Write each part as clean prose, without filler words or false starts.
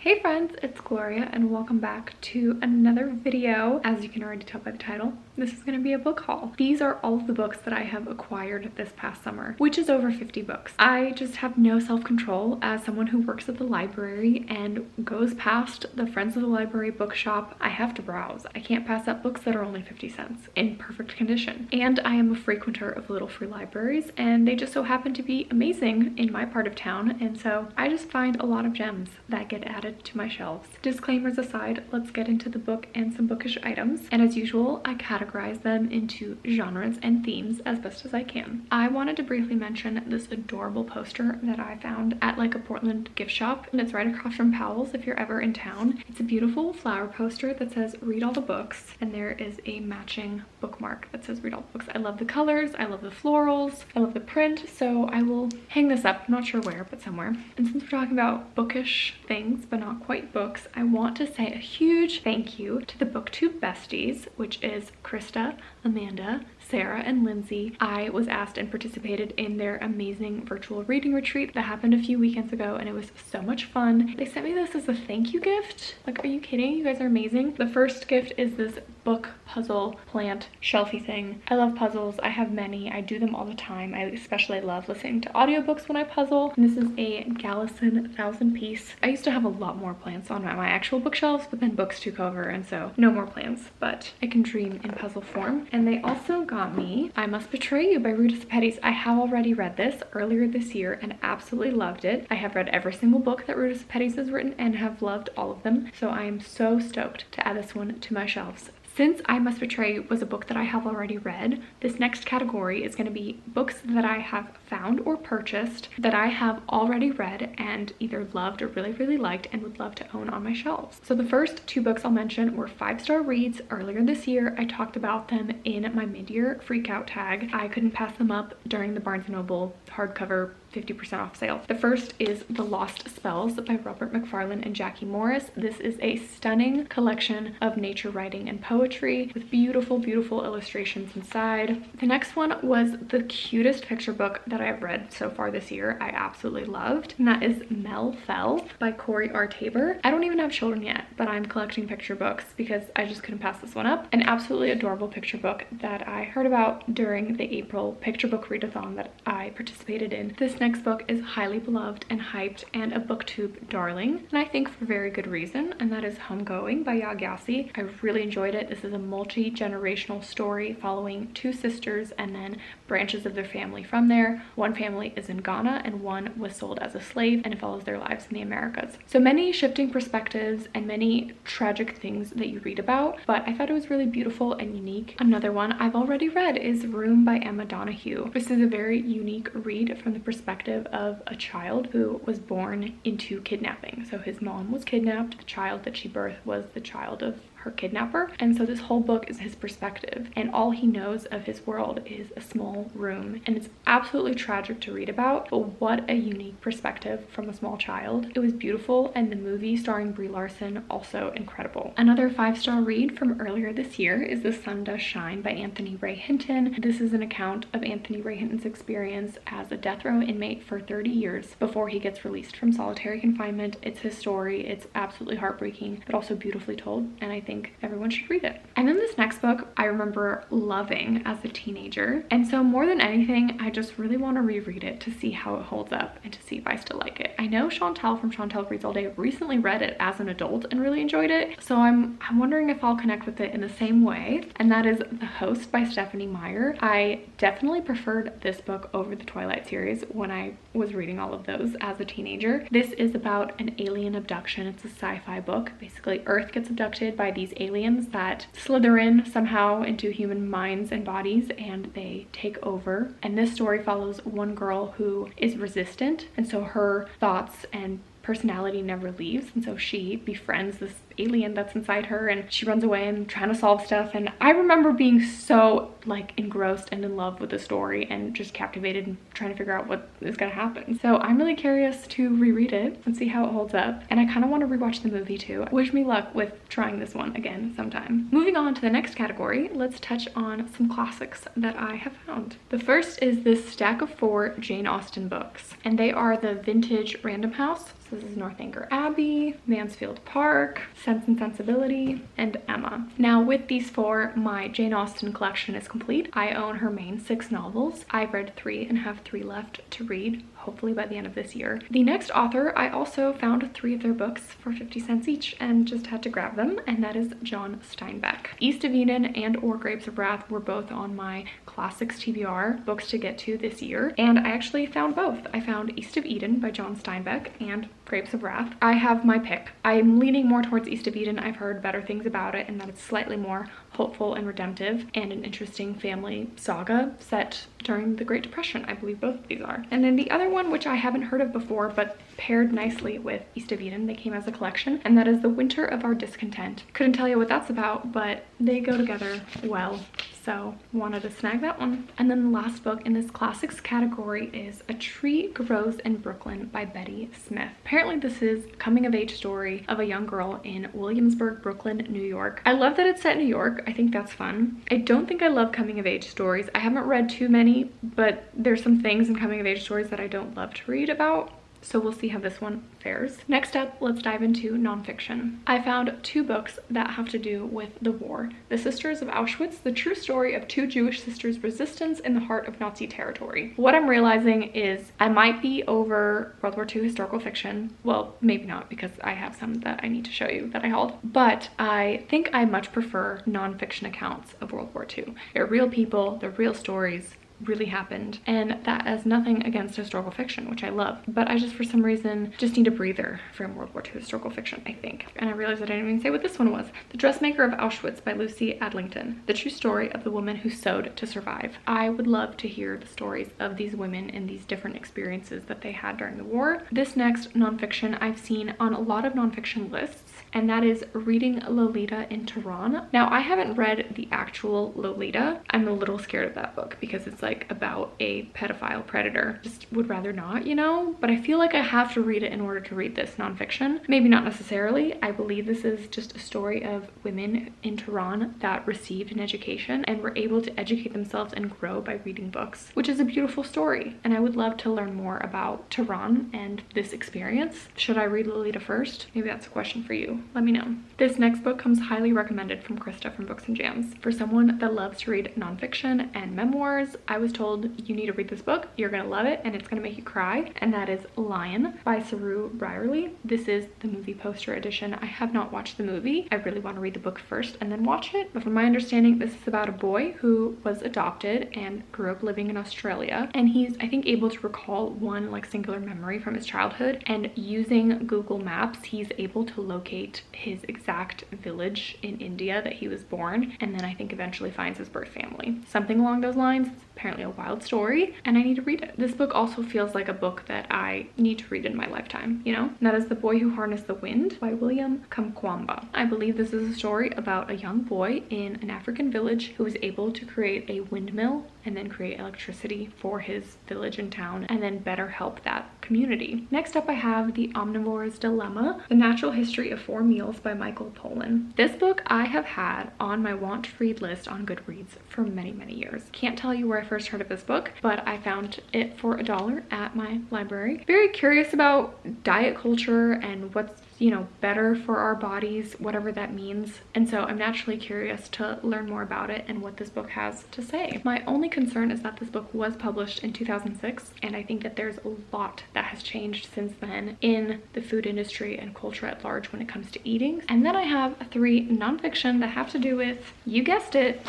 Hey friends, it's Gloria and welcome back to another video. As you can already tell by the title, this is going to be a book haul. These are all of the books that I have acquired this past summer, which is over 50 books. I just have no self-control as someone who works at the library and goes past the Friends of the Library bookshop. I have to browse. I can't pass up books that are only 50 cents in perfect condition. And I am a frequenter of little free libraries and they just so happen to be amazing in my part of town, and so I just find a lot of gems that get added to my shelves. Disclaimers aside, let's get into the book and some bookish items. And as usual, I categorize them into genres and themes as best as I can. I wanted to briefly mention this adorable poster that I found at like a Portland gift shop, and it's right across from Powell's if you're ever in town. It's a beautiful flower poster that says read all the books, and there is a matching bookmark that says read all the books. I love the colors, I love the florals, I love the print, so I will hang this up. I'm not sure where, but somewhere. And since we're talking about bookish things but not quite books, I want to say a huge thank you to the Booktube besties, which is Krista, Amanda, Sarah, and Lindsay. I was asked and participated in their amazing virtual reading retreat that happened a few weekends ago, and it was so much fun. They sent me this as a thank you gift. Like, are you kidding? You guys are amazing. The first gift is this book puzzle plant shelfie thing. I love puzzles. I have many. I do them all the time. I especially love listening to audiobooks when I puzzle. And this is a Gallison 1000 piece. I used to have a lot more plants on my actual bookshelves, but then books took over, and so no more plants, but I can dream in puzzle form. And they also got me I Must Betray You by Rita Sepetys. I have already read this earlier this year and absolutely loved it. I have read every single book that Rita Sepetys has written and have loved all of them, so I am so stoked to add this one to my shelves. Since I Must Betray You was a book that I have already read, this next category is going to be books that I have found or purchased that I have already read and either loved or really liked and would love to own on my shelves. So the first two books I'll mention were 5-star reads earlier this year. I talked about them in my mid-year freakout tag. I couldn't pass them up during the Barnes & Noble hardcover 50% off sale. The first is The Lost Spells by Robert Macfarlane and Jackie Morris. This is a stunning collection of nature writing and poetry with beautiful illustrations inside. The next one was the cutest picture book that I've read so far this year. I absolutely loved, and that is Mel Fell by Corey R. Tabor. I don't even have children yet, but I'm collecting picture books because I just couldn't pass this one up. An absolutely adorable picture book that I heard about during the April picture book readathon that I participated in. This next book is highly beloved and hyped and a booktube darling, and I think for very good reason, and that is Homegoing by Yaa Gyasi. I really enjoyed it. This is a multi-generational story following two sisters and then branches of their family from there. One family is in Ghana and one was sold as a slave, and it follows their lives in the Americas. So many shifting perspectives and many tragic things that you read about, but I thought it was really beautiful and unique. Another one I've already read is Room by Emma Donoghue. This is a very unique read from the perspective of a child who was born into kidnapping. So his mom was kidnapped. The child that she birthed was the child of her kidnapper, and so this whole book is his perspective, and all he knows of his world is a small room, and it's absolutely tragic to read about, but what a unique perspective from a small child. It was beautiful, and the movie starring Brie Larson also incredible. Another 5-star read from earlier this year is The Sun Does Shine by Anthony Ray Hinton. This is an account of Anthony Ray Hinton's experience as a death row inmate for 30 years before he gets released from solitary confinement. It's his story. It's absolutely heartbreaking, but also beautifully told, and I think everyone should read it. And then this next book I remember loving as a teenager, and so more than anything I just really want to reread it to see how it holds up and to see if I still like it. I know Chantel from Chantel Reads All Day recently read it as an adult and really enjoyed it, so I'm wondering if I'll connect with it in the same way, and that is The Host by Stephanie Meyer. I definitely preferred this book over the Twilight series when I was reading all of those as a teenager. This is about an alien abduction. It's a sci-fi book. Basically, Earth gets abducted by these aliens that slither in somehow into human minds and bodies, and they take over. And this story follows one girl who is resistant, and so her thoughts and personality never leaves, and so she befriends this alien that's inside her, and she runs away and trying to solve stuff. And I remember being so like engrossed and in love with the story and just captivated and trying to figure out what is gonna happen. So I'm really curious to reread it and see how it holds up, and I kind of want to rewatch the movie too. Wish me luck with trying this one again sometime. Moving on to the next category, let's touch on some classics that I have found. The first is this stack of 4 Jane Austen books, and they are the vintage Random House. So this is Northanger Abbey, Mansfield Park, Sense and Sensibility, and Emma. Now with these 4, my Jane Austen collection is complete. I own her main 6 novels. I've read 3 and have 3 left to read, hopefully by the end of this year. The next author, I also found 3 of their books for 50 cents each and just had to grab them, and that is John Steinbeck. East of Eden and or Grapes of Wrath were both on my classics TBR books to get to this year, and I actually found both. I found East of Eden by John Steinbeck and Grapes of Wrath. I have my pick. I'm leaning more towards East of Eden. I've heard better things about it and that it's slightly more hopeful and redemptive and an interesting family saga set during the Great Depression. I believe both of these are. And then the other one, which I haven't heard of before but paired nicely with East of Eden, they came as a collection, and that is The Winter of Our Discontent. Couldn't tell you what that's about, but they go together well, so wanted to snag that one. And then the last book in this classics category is A Tree Grows in Brooklyn by Betty Smith. Apparently this is a coming of age story of a young girl in Williamsburg, Brooklyn, New York. I love that it's set in New York. I think that's fun. I don't think I love coming of age stories. I haven't read too many, but there's some things in coming of age stories that I don't love to read about. So we'll see how this one fares. Next up, let's dive into nonfiction. I found 2 books that have to do with the war. The Sisters of Auschwitz, the true story of 2 Jewish sisters' resistance in the heart of Nazi territory. What I'm realizing is I might be over World War II historical fiction. Well, maybe not, because I have some that I need to show you that I hauled. But I think I much prefer nonfiction accounts of World War II. They're real people, they're real stories, really happened, and that has nothing against historical fiction, which I love, but I just for some reason just need a breather from World War II historical fiction, I think. And I realized I didn't even say what this one was. The Dressmaker of Auschwitz by Lucy Adlington, the true story of the woman who sewed to survive. I would love to hear the stories of these women and these different experiences that they had during the war. This next nonfiction I've seen on a lot of nonfiction lists, and that is Reading Lolita in Tehran. Now, I haven't read the actual Lolita. I'm a little scared of that book because it's like about a pedophile predator. Just would rather not, you know? But I feel like I have to read it in order to read this nonfiction. Maybe not necessarily. I believe this is just a story of women in Tehran that received an education and were able to educate themselves and grow by reading books, which is a beautiful story. And I would love to learn more about Tehran and this experience. Should I read Lolita first? Maybe that's a question for you. Let me know. This next book comes highly recommended from Krista from Books and Jams. For someone that loves to read nonfiction and memoirs, I was told you need to read this book. You're gonna love it and it's gonna make you cry. And that is Lion by Saru Brierley. This is the movie poster edition. I have not watched the movie. I really want to read the book first and then watch it. But from my understanding, this is about a boy who was adopted and grew up living in Australia. And he's, I think, able to recall one like singular memory from his childhood. And using Google Maps, he's able to locate his exact village in India that he was born. And then I think eventually finds his birth family. Something along those lines. It's apparently a wild story and I need to read it. This book also feels like a book that I need to read in my lifetime, you know? And that is The Boy Who Harnessed the Wind by William Kamkwamba. I believe this is a story about a young boy in an African village who was able to create a windmill and then create electricity for his village and town and then better help that community. Next up I have The Omnivore's Dilemma, The Natural History of 4 Meals by Michael Pollan. This book I have had on my want to read list on Goodreads for many, many years. Can't tell you where I first heard of this book, but I found it for $1 at my library. Very curious about diet culture and what's, you know, better for our bodies, whatever that means. And so I'm naturally curious to learn more about it and what this book has to say. My only concern is that this book was published in 2006, and I think that there's a lot that has changed since then in the food industry and culture at large when it comes to eating. And then I have 3 nonfiction that have to do with, you guessed it,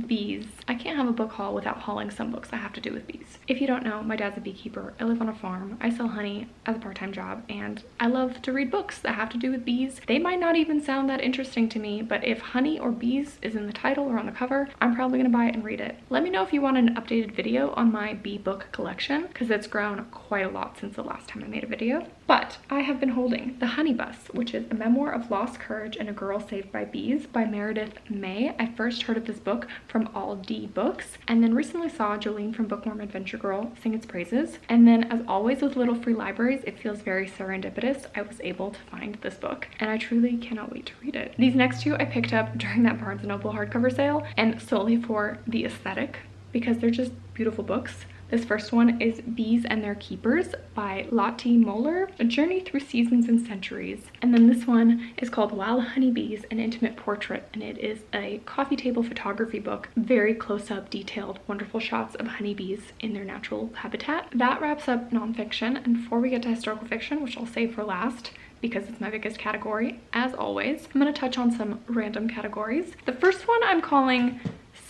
bees. I can't have a book haul without hauling some books that have to do with bees. If you don't know, my dad's a beekeeper. I live on a farm. I sell honey as a part-time job, and I love to read books that have to do with bees. They might not even sound that interesting to me, but if honey or bees is in the title or on the cover, I'm probably gonna buy it and read it. Let me know if you want an updated video on my bee book collection, because it's grown quite a lot since the last time I made a video. But I have been holding The Honey Bus, which is a memoir of lost courage and a girl saved by bees by Meredith May. I first heard of this book from All D Books, and then recently saw Jolene from Bookworm Adventure Girl sing its praises. And then, as always with little free libraries, it feels very serendipitous. I was able to find this book, and I truly cannot wait to read it. These next 2 I picked up during that Barnes & Noble hardcover sale, and solely for the aesthetic, because they're just beautiful books. This first one is Bees and Their Keepers by Lotte Moeller, a journey through seasons and centuries. And then this one is called Wild Honeybees, an intimate portrait, and it is a coffee table photography book. Very close-up, detailed, wonderful shots of honeybees in their natural habitat. That wraps up nonfiction, and before we get to historical fiction, which I'll save for last, because it's my biggest category, as always, I'm going to touch on some random categories. The first one I'm calling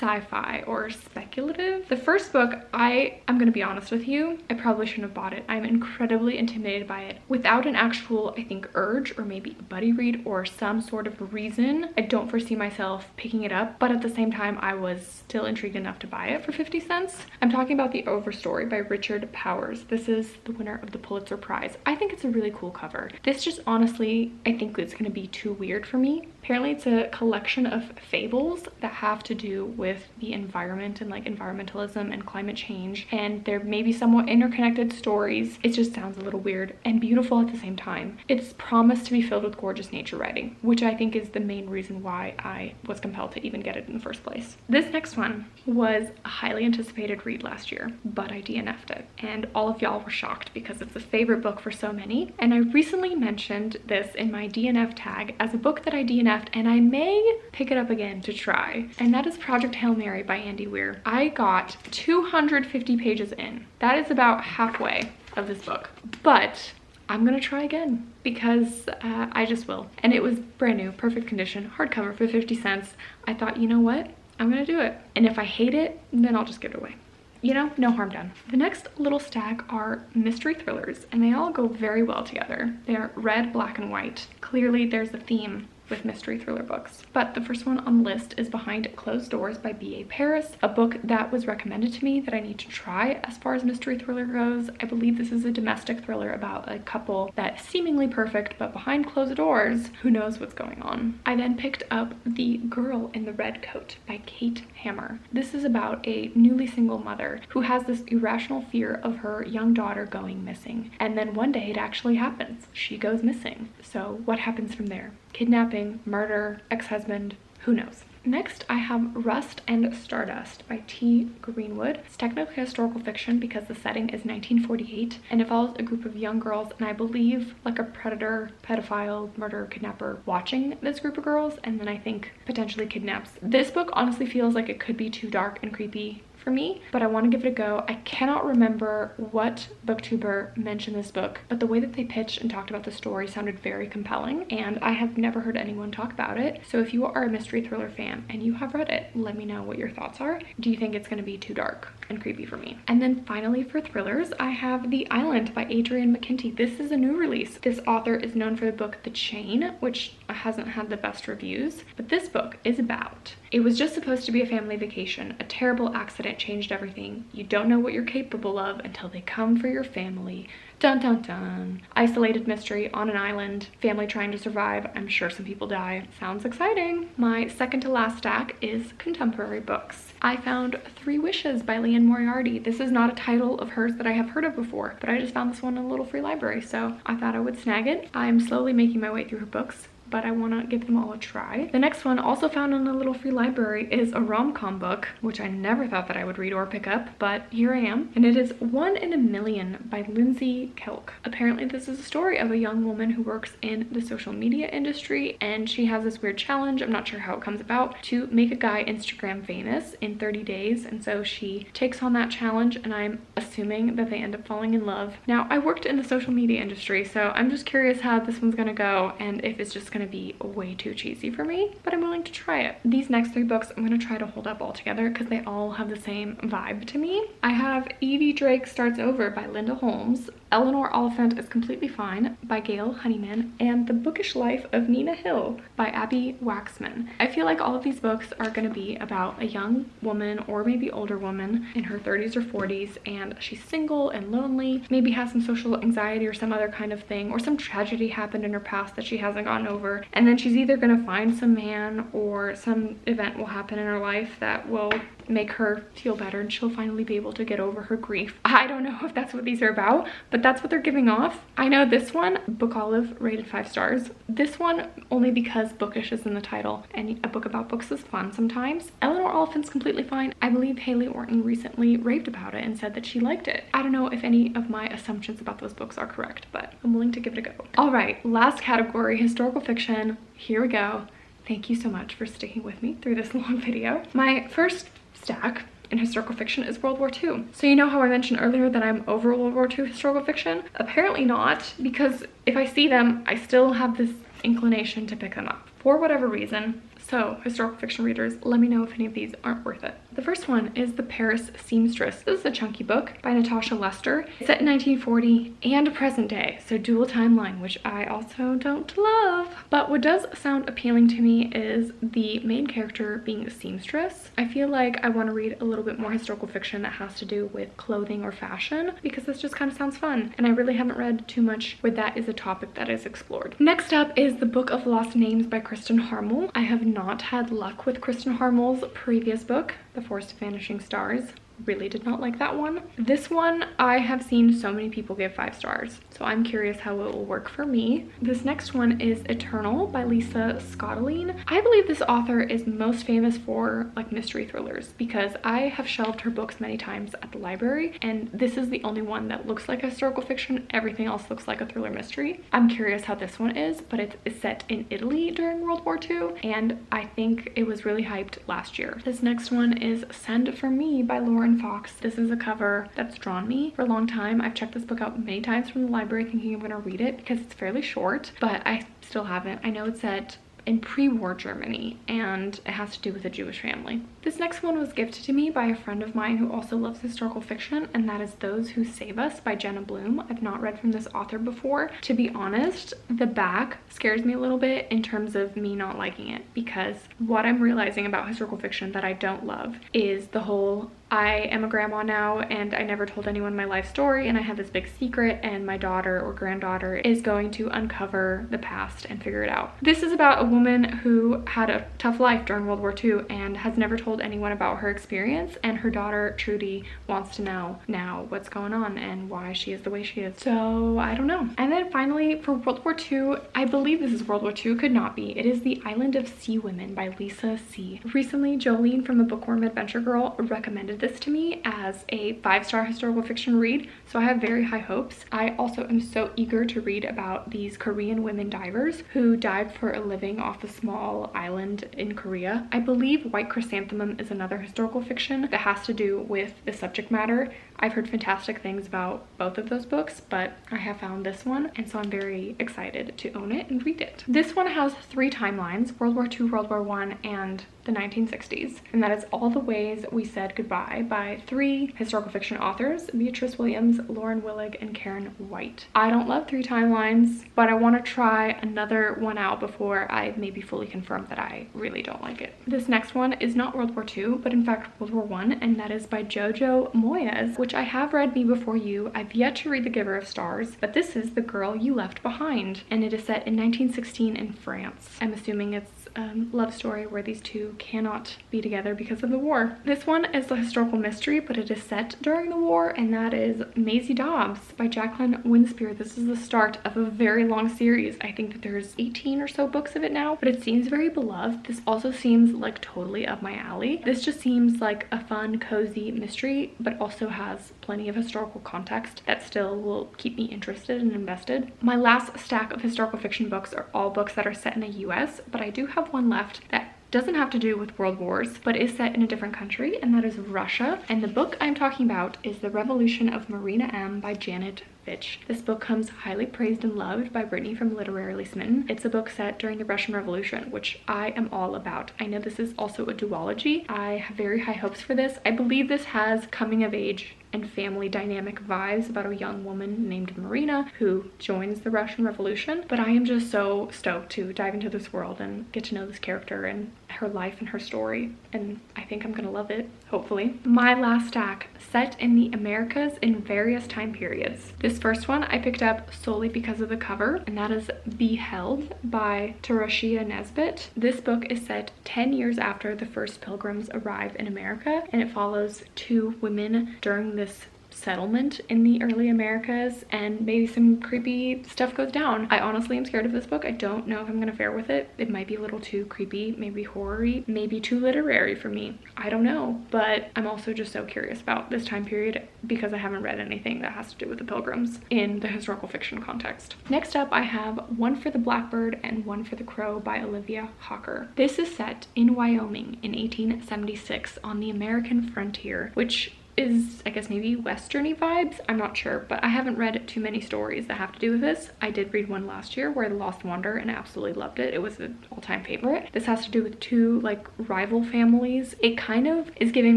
sci-fi or speculative. The first book, I'm gonna be honest with you, I probably shouldn't have bought it. I'm incredibly intimidated by it. Without an actual, I think, urge or maybe a buddy read or some sort of reason, I don't foresee myself picking it up, but at the same time, I was still intrigued enough to buy it for 50 cents. I'm talking about The Overstory by Richard Powers. This is the winner of the Pulitzer Prize. I think it's a really cool cover. This just honestly, I think it's gonna be too weird for me. Apparently it's a collection of fables that have to do with the environment and like environmentalism and climate change, and there may be somewhat interconnected stories. It just sounds a little weird and beautiful at the same time. It's promised to be filled with gorgeous nature writing, which I think is the main reason why I was compelled to even get it in the first place. This next one was a highly anticipated read last year, but I DNF'd it, and all of y'all were shocked because it's a favorite book for so many. And I recently mentioned this in my DNF tag as a book that I DNF'd, and I may pick it up again to try, and that is Project Hail Mary by Andy Weir. I got 250 pages in. That is about halfway of this book, but I'm gonna try again because I just will. And it was brand new, perfect condition, hardcover for 50 cents. I thought, you know what? I'm gonna do it. And if I hate it, then I'll just give it away. You know, no harm done. The next little stack are mystery thrillers, and they all go very well together. They are red, black, and white. Clearly there's a theme with mystery thriller books. But the first one on the list is Behind Closed Doors by B.A. Paris, a book that was recommended to me that I need to try as far as mystery thriller goes. I believe this is a domestic thriller about a couple that's seemingly perfect, but behind closed doors, who knows what's going on. I then picked up The Girl in the Red Coat by Kate Hammer. This is about a newly single mother who has this irrational fear of her young daughter going missing. And then one day it actually happens. She goes missing. So what happens from there? Kidnapping, murder, ex-husband, who knows? Next, I have Rust and Stardust by T. Greenwood. It's technically historical fiction because the setting is 1948, and it follows a group of young girls, and I believe like a predator, pedophile, murderer, kidnapper watching this group of girls, and then I think potentially kidnaps. This book honestly feels like it could be too dark and creepy for me, but I want to give it a go. I cannot remember what booktuber mentioned this book, but the way that they pitched and talked about the story sounded very compelling, and I have never heard anyone talk about it. So if you are a mystery thriller fan and you have read it, let me know what your thoughts are. Do you think it's going to be too dark and creepy for me? And then finally for thrillers, I have The Island by Adrienne McKenty. This is a new release. This author is known for the book The Chain, which hasn't had the best reviews, but this book is about, it was just supposed to be a family vacation. A terrible accident changed everything. You don't know what you're capable of until they come for your family. Dun dun dun. Isolated mystery on an island, family trying to survive. I'm sure some people die. Sounds exciting. My second to last stack is contemporary books. I found Three Wishes by Liane Moriarty. This is not a title of hers that I have heard of before, but I just found this one in a little free library, so I thought I would snag it. I'm slowly making my way through her books, but I want to give them all a try. The next one, also found in a little free library, is a rom-com book, which I never thought that I would read or pick up, but here I am. And it is One in a Million by Lindsay Kelk. Apparently this is a story of a young woman who works in the social media industry, and she has this weird challenge, I'm not sure how it comes about, to make a guy Instagram famous in 30 days. And so she takes on that challenge, and I'm assuming that they end up falling in love. Now, I worked in the social media industry, so I'm just curious how this one's gonna go, and if it's just gonna be way too cheesy for me, but I'm willing to try it. These next three books I'm gonna try to hold up all together because they all have the same vibe to me. I have Evvie Drake Starts Over by Linda Holmes, Eleanor Oliphant is Completely Fine by Gail Honeyman, and The Bookish Life of Nina Hill by Abby Waxman. I feel like all of these books are going to be about a young woman or maybe older woman in her 30s or 40s, and she's single and lonely, maybe has some social anxiety or some other kind of thing, or some tragedy happened in her past that she hasn't gotten over, and then she's either going to find some man or some event will happen in her life that will make her feel better and she'll finally be able to get over her grief. I don't know if that's what these are about, but that's what they're giving off. I know this one, Book Olive, rated 5 stars. This one only because bookish is in the title, and a book about books is fun sometimes. Eleanor Oliphant's completely fine. I believe Haley Orton recently raved about it and said that she liked it. I don't know if any of my assumptions about those books are correct, but I'm willing to give it a go. All right, last category, historical fiction. Here we go. Thank you so much for sticking with me through this long video. My first stack in historical fiction is World War II. So you know how I mentioned earlier that I'm over World War II historical fiction? Apparently not, because if I see them, I still have this inclination to pick them up for whatever reason. So historical fiction readers, let me know if any of these aren't worth it. The first one is The Paris Seamstress. This is a chunky book by Natasha Lester. It's set in 1940 and present day, so dual timeline, which I also don't love. But what does sound appealing to me is the main character being a seamstress. I feel like I want to read a little bit more historical fiction that has to do with clothing or fashion, because this just kind of sounds fun, and I really haven't read too much where that is a topic that is explored. Next up is The Book of Lost Names by Kristen Harmel. I have not had luck with Kristen Harmel's previous book, The Forest of Vanishing Stars. Really did not like that one. This one I have seen so many people give 5 stars, so I'm curious how it will work for me. This next one is Eternal by Lisa Scottoline. I believe this author is most famous for like mystery thrillers, because I have shelved her books many times at the library, and this is the only one that looks like historical fiction. Everything else looks like a thriller mystery. I'm curious how this one is, but it's set in Italy during World War II, and I think it was really hyped last year. This next one is Send For Me by Lauren Fox. This is a cover that's drawn me for a long time. I've checked this book out many times from the library thinking I'm gonna read it because it's fairly short, but I still haven't. I know it's set in pre-war Germany, and it has to do with a Jewish family. This next one was gifted to me by a friend of mine who also loves historical fiction, and that is Those Who Save Us by Jenna Bloom. I've not read from this author before. To be honest, the back scares me a little bit in terms of me not liking it, because what I'm realizing about historical fiction that I don't love is the whole I am a grandma now and I never told anyone my life story, and I have this big secret, and my daughter or granddaughter is going to uncover the past and figure it out. This is about a woman who had a tough life during World War II and has never told anyone about her experience, and her daughter Trudy wants to know now what's going on and why she is the way she is. So I don't know. And then finally for World War II, I believe this is World War II, could not be. It is The Island of Sea Women by Lisa C. Recently, Jolene from the Bookworm Adventure Girl recommended this to me as a 5-star historical fiction read, so I have very high hopes. I also am so eager to read about these Korean women divers who dive for a living off a small island in Korea. I believe White Chrysanthemum is another historical fiction that has to do with the subject matter. I've heard fantastic things about both of those books, but I have found this one, and so I'm very excited to own it and read it. This one has 3 timelines: World War II, World War I, and the 1960s, and that is All the Ways We Said Goodbye by 3 historical fiction authors: Beatrice Williams, Lauren Willig, and Karen White. I don't love 3 timelines, but I want to try another one out before I maybe fully confirm that I really don't like it. This next one is not World War II, but in fact World War I, and that is by Jojo Moyes, which I have read Me Before You. I've yet to read The Giver of Stars, but this is The Girl You Left Behind, and it is set in 1916 in France. I'm assuming it's a love story where these two cannot be together because of the war. This one is a historical mystery, but it is set during the war, and that is Maisie Dobbs by Jacqueline Winspear. This is the start of a very long series. I think that there's 18 or so books of it now, but it seems very beloved. This also seems like totally up my alley. This just seems like a fun, cozy mystery, but also has plenty of historical context that still will keep me interested and invested. My last stack of historical fiction books are all books that are set in the US, but I do have one left that doesn't have to do with world wars, but is set in a different country, and that is Russia. And the book I'm talking about is The Revolution of Marina M by Janet Fitch. This book comes highly praised and loved by Brittany from Literarily Smitten. It's a book set during the Russian Revolution, which I am all about. I know this is also a duology. I have very high hopes for this. I believe this has coming of age and family dynamic vibes about a young woman named Marina who joins the Russian Revolution, but I am just so stoked to dive into this world and get to know this character and her life and her story, and I think I'm gonna love it, hopefully. My last stack, set in the Americas in various time periods. This This first one I picked up solely because of the cover, and that is Beheld by Tarashia Nesbitt. This book is set 10 years after the first pilgrims arrive in America, and it follows two women during this settlement in the early Americas, and maybe some creepy stuff goes down. I honestly am scared of this book. I don't know if I'm gonna fare with it. It might be a little too creepy, maybe horror-y, maybe too literary for me. I don't know, but I'm also just so curious about this time period because I haven't read anything that has to do with the pilgrims in the historical fiction context. Next up, I have One for the Blackbird and One for the Crow by Olivia Hawker. This is set in Wyoming in 1876 on the American frontier, which is, I guess, maybe westerny vibes. I'm not sure, but I haven't read too many stories that have to do with this. I did read one last year, Where the Lost Wander, and absolutely loved it. It was an all-time favorite. This has to do with two like rival families. It kind of is giving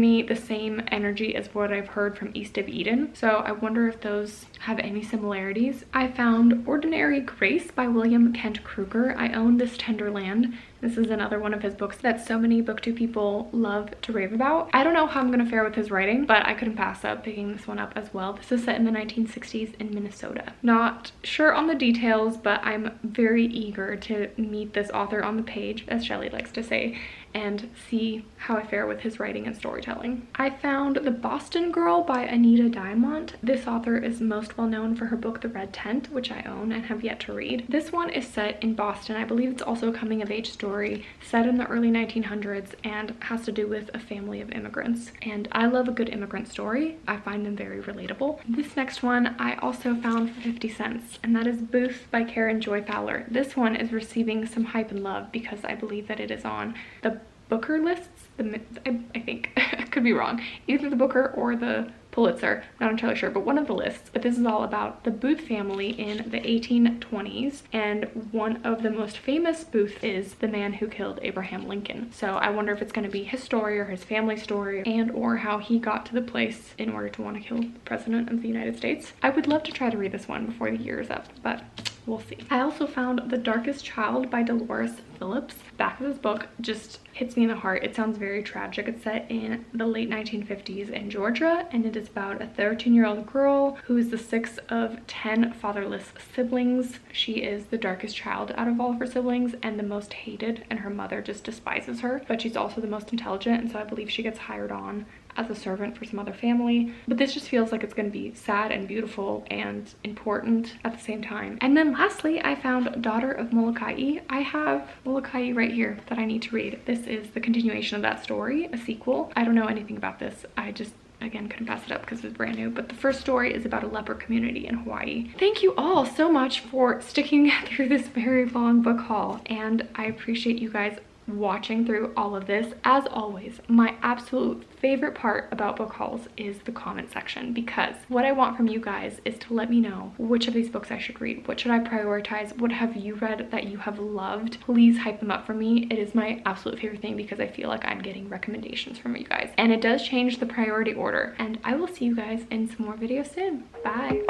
me the same energy as what I've heard from East of Eden, so I wonder if those have any similarities. I found Ordinary Grace by William Kent Kruger. I own this Tenderland. This is another one of his books that so many booktube people love to rave about. I don't know how I'm gonna fare with his writing, but I couldn't pass up picking this one up as well. This is set in the 1960s in Minnesota. Not sure on the details, but I'm very eager to meet this author on the page, as Shelley likes to say, and see how I fare with his writing and storytelling. I found The Boston Girl by Anita Diamont. This author is most well known for her book The Red Tent, which I own and have yet to read. This one is set in Boston. I believe it's also a coming of age story set in the early 1900s and has to do with a family of immigrants. And I love a good immigrant story. I find them very relatable. This next one I also found for 50 cents, and that is Booth by Karen Joy Fowler. This one is receiving some hype and love because I believe that it is on the Booker lists. I think I could be wrong, either the Booker or the Pulitzer, not entirely sure, but one of the lists. But this is all about the Booth family in the 1820s, and one of the most famous Booth is the man who killed Abraham Lincoln. So I wonder if it's going to be his story or his family story, and or how he got to the place in order to want to kill the president of the United States. I would love to try to read this one before the year is up, but we'll see. I also found The Darkest Child by Dolores Phillips. Back of this book just hits me in the heart. It sounds very tragic. It's set in the late 1950s in Georgia, and it is about a 13-year-old girl who is the sixth of 10 fatherless siblings. She is the darkest child out of all of her siblings and the most hated, and her mother just despises her, but she's also the most intelligent, and so I believe she gets hired on as a servant for some other family. But this just feels like it's going to be sad and beautiful and important at the same time. And then lastly, I found Daughter of Molokai. I have Molokai right here that I need to read. This is the continuation of that story, a sequel. I don't know anything about this. I just, again, couldn't pass it up because it's brand new, but the first story is about a leper community in Hawaii. Thank you all so much for sticking through this very long book haul, and I appreciate you guys watching through all of this. As always, my absolute favorite part about book hauls is the comment section, because what I want from you guys is to let me know which of these books I should read. What should I prioritize? What have you read that you have loved? Please hype them up for me. It is my absolute favorite thing because I feel like I'm getting recommendations from you guys, and it does change the priority order. And I will see you guys in some more videos soon. Bye.